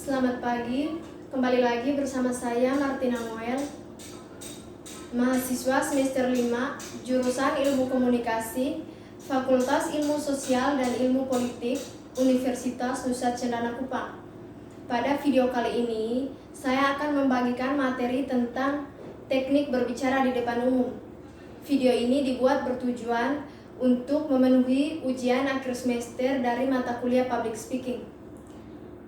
Selamat pagi, kembali lagi bersama saya Martina Noel, mahasiswa semester 5, jurusan Ilmu Komunikasi, Fakultas Ilmu Sosial dan Ilmu Politik, Universitas Nusa Cendana Kupang. Pada video kali ini, saya akan membagikan materi tentang teknik berbicara di depan umum. Video ini dibuat bertujuan untuk memenuhi ujian akhir semester dari mata kuliah Public Speaking.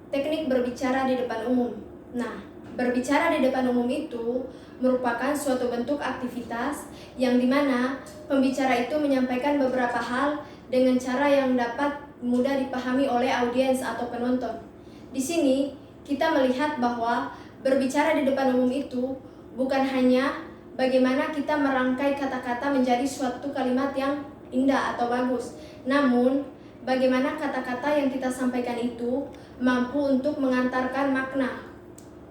Teknik berbicara di depan umum. Nah, berbicara di depan umum itu merupakan suatu bentuk aktivitas yang dimana pembicara itu menyampaikan beberapa hal dengan cara yang dapat mudah dipahami oleh audiens atau penonton. Di sini kita melihat bahwa berbicara di depan umum itu bukan hanya bagaimana kita merangkai kata-kata menjadi suatu kalimat yang indah atau bagus, namun bagaimana kata-kata yang kita sampaikan itu mampu untuk mengantarkan makna.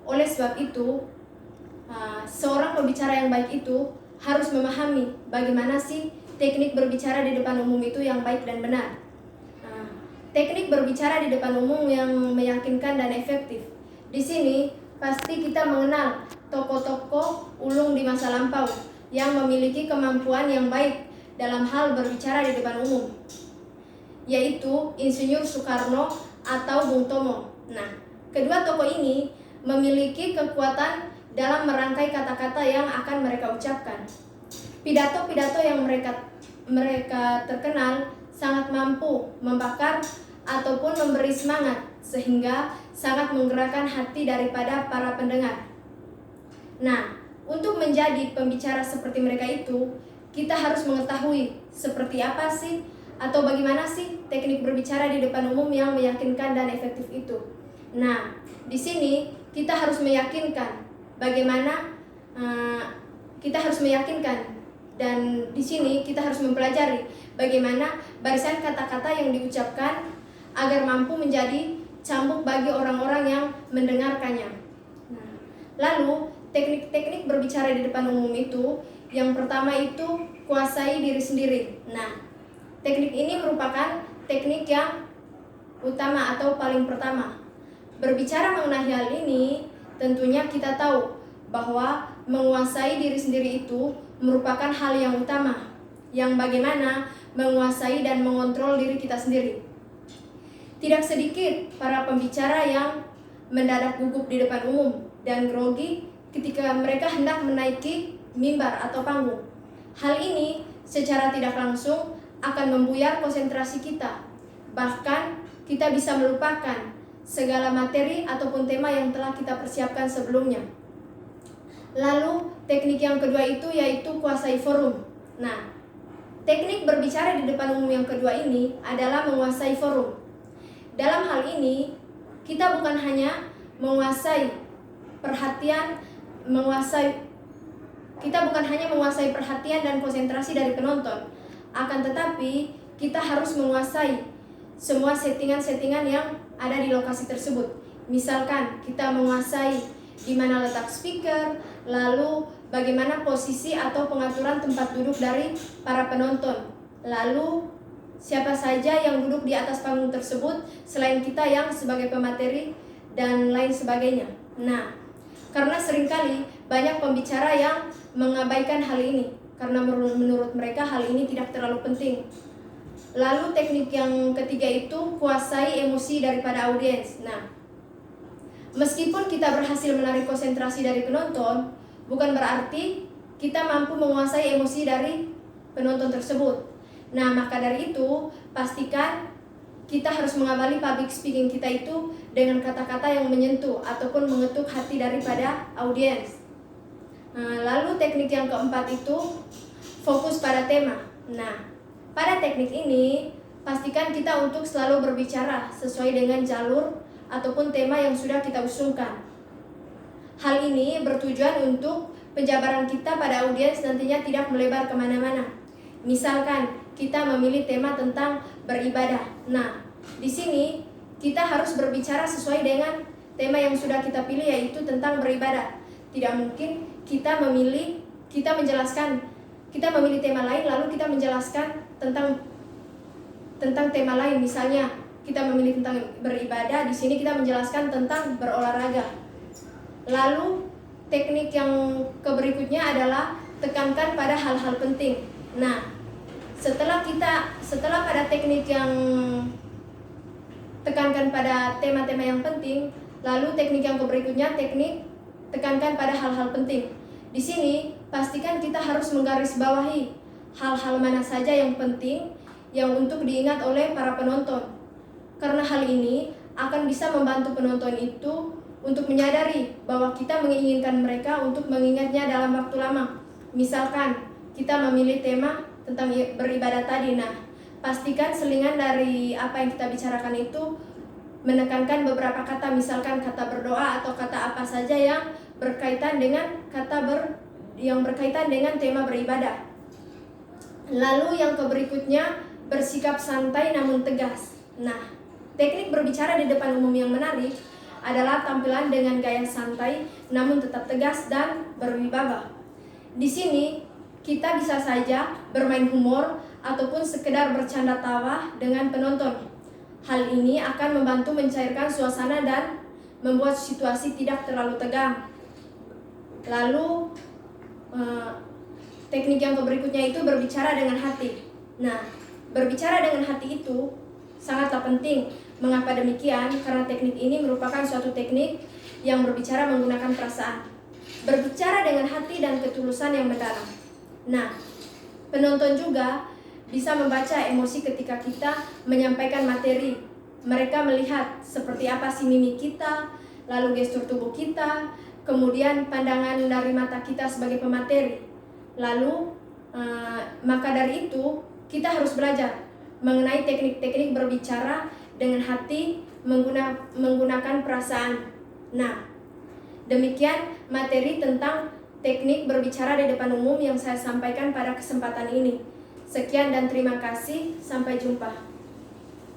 Oleh sebab itu, seorang pembicara yang baik itu harus memahami bagaimana sih teknik berbicara di depan umum itu yang baik dan benar. Teknik berbicara di depan umum yang meyakinkan dan efektif. Di sini pasti kita mengenal tokoh-tokoh ulung di masa lampau yang memiliki kemampuan yang baik dalam hal berbicara di depan umum, yaitu Insinyur Soekarno atau Bung Tomo. Nah, kedua tokoh ini memiliki kekuatan dalam merangkai kata-kata yang akan mereka ucapkan. Pidato-pidato yang mereka terkenal sangat mampu membakar ataupun memberi semangat sehingga sangat menggerakkan hati daripada para pendengar. Nah, untuk menjadi pembicara seperti mereka itu, kita harus mengetahui seperti apa sih atau bagaimana sih teknik berbicara di depan umum yang meyakinkan dan efektif itu. Nah, di sini kita harus meyakinkan bagaimana dan di sini kita harus mempelajari bagaimana barisan kata-kata yang diucapkan agar mampu menjadi cambuk bagi orang-orang yang mendengarkannya. Nah, lalu teknik-teknik berbicara di depan umum itu, yang pertama itu kuasai diri sendiri. Nah, teknik ini merupakan teknik yang utama atau paling pertama. Berbicara mengenai hal ini, tentunya kita tahu bahwa menguasai diri sendiri itu merupakan hal yang utama, yang bagaimana menguasai dan mengontrol diri kita sendiri. Tidak sedikit para pembicara yang mendadak gugup di depan umum dan grogi ketika mereka hendak menaiki mimbar atau panggung. Hal ini secara tidak langsung akan membuyar konsentrasi kita. Bahkan kita bisa melupakan segala materi ataupun tema yang telah kita persiapkan sebelumnya. Lalu teknik yang kedua itu yaitu kuasai forum. Nah, teknik berbicara di depan umum yang kedua ini adalah menguasai forum. Dalam hal ini kita bukan hanya menguasai perhatian dan konsentrasi dari penonton, akan tetapi kita harus menguasai semua settingan-settingan yang ada di lokasi tersebut. Misalkan kita menguasai di mana letak speaker, lalu bagaimana posisi atau pengaturan tempat duduk dari para penonton, lalu siapa saja yang duduk di atas panggung tersebut selain kita yang sebagai pemateri dan lain sebagainya. Nah, karena seringkali banyak pembicara yang mengabaikan hal ini karena menurut mereka hal ini tidak terlalu penting. Lalu teknik yang ketiga itu kuasai emosi daripada audiens. Nah, meskipun kita berhasil menarik konsentrasi dari penonton, bukan berarti kita mampu menguasai emosi dari penonton tersebut. Nah, maka dari itu pastikan kita harus mengawali public speaking kita itu dengan kata-kata yang menyentuh ataupun mengetuk hati daripada audiens. Lalu teknik yang keempat itu fokus pada tema. Nah, pada teknik ini pastikan kita untuk selalu berbicara sesuai dengan jalur ataupun tema yang sudah kita usungkan. Hal ini bertujuan untuk penjabaran kita pada audiens nantinya tidak melebar kemana-mana. Misalkan kita memilih tema tentang beribadah. Nah, di sini kita harus berbicara sesuai dengan tema yang sudah kita pilih, yaitu tentang beribadah. Tidak mungkin kita memilih tema lain lalu kita menjelaskan tentang tema lain. Misalnya kita memilih tentang beribadah, di sini kita menjelaskan tentang berolahraga. Lalu teknik yang berikutnya adalah tekankan pada hal-hal penting. Nah, setelah pada teknik yang tekankan pada tema-tema yang penting, lalu teknik yang berikutnya teknik tekankan pada hal-hal penting. Di sini pastikan kita harus menggarisbawahi hal-hal mana saja yang penting yang untuk diingat oleh para penonton. Karena hal ini akan bisa membantu penonton itu untuk menyadari bahwa kita menginginkan mereka untuk mengingatnya dalam waktu lama. Misalkan kita memilih tema tentang beribadah tadi, nah pastikan selingan dari apa yang kita bicarakan itu menekankan beberapa kata, misalkan kata berdoa atau kata apa saja yang berkaitan dengan berkaitan dengan tema beribadah. Lalu yang berikutnya bersikap santai namun tegas. Nah, teknik berbicara di depan umum yang menarik adalah tampilan dengan gaya santai namun tetap tegas dan berwibawa. Di sini kita bisa saja bermain humor ataupun sekedar bercanda tawa dengan penonton. Hal ini akan membantu mencairkan suasana dan membuat situasi tidak terlalu tegang. Lalu teknik yang berikutnya itu berbicara dengan hati. Nah, berbicara dengan hati itu sangatlah penting. Mengapa demikian? Karena teknik ini merupakan suatu teknik yang berbicara menggunakan perasaan. Berbicara dengan hati dan ketulusan yang mendalam. Nah, penonton juga bisa membaca emosi ketika kita menyampaikan materi. Mereka melihat seperti apa sih mimik kita, lalu gestur tubuh kita, kemudian pandangan dari mata kita sebagai pemateri. Lalu, maka dari itu kita harus belajar mengenai teknik-teknik berbicara dengan hati menggunakan perasaan. Nah, demikian materi tentang teknik berbicara di depan umum yang saya sampaikan pada kesempatan ini. Sekian dan terima kasih. Sampai jumpa.